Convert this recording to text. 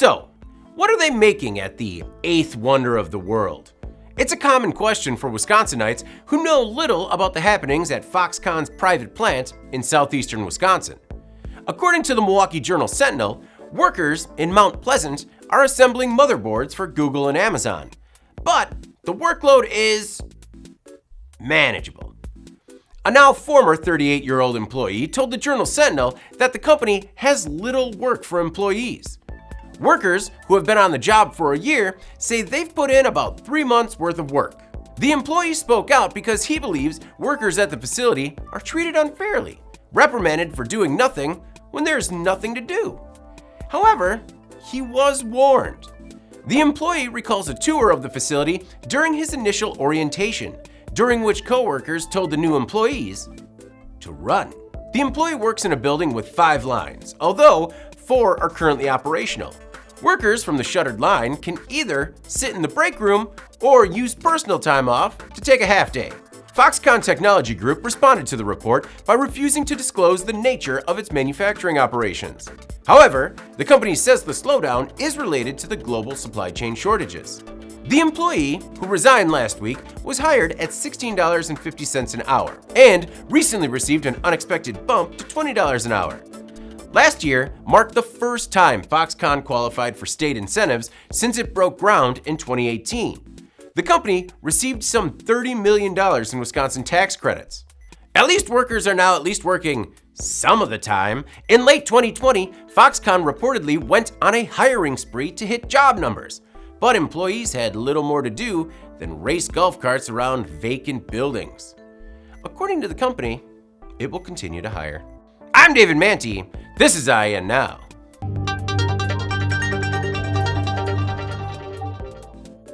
So, what are they making at the eighth wonder of the world? It's a common question for Wisconsinites who know little about the happenings at Foxconn's private plant in southeastern Wisconsin. According to the Milwaukee Journal Sentinel, workers in Mount Pleasant are assembling motherboards for Google and Amazon. But the workload is manageable. A now former 38-year-old employee told the Journal Sentinel that the company has little work for employees. Workers who have been on the job for a year say they've put in about 3 months worth of work. The employee spoke out because he believes workers at the facility are treated unfairly, reprimanded for doing nothing when there's nothing to do. However, he was warned. The employee recalls a tour of the facility during his initial orientation, during which coworkers told the new employees to run. The employee works in a building with 5 lines, although 4 are currently operational. Workers from the shuttered line can either sit in the break room or use personal time off to take a half day. Foxconn Technology Group responded to the report by refusing to disclose the nature of its manufacturing operations. However, the company says the slowdown is related to the global supply chain shortages. The employee, who resigned last week, was hired at $16.50 an hour and recently received an unexpected bump to $20 an hour. Last year marked the first time Foxconn qualified for state incentives since it broke ground in 2018. The company received some $30 million in Wisconsin tax credits. At least workers are now at least working some of the time. In late 2020, Foxconn reportedly went on a hiring spree to hit job numbers, but employees had little more to do than race golf carts around vacant buildings. According to the company, it will continue to hire. I'm David Manti. This is IN Now.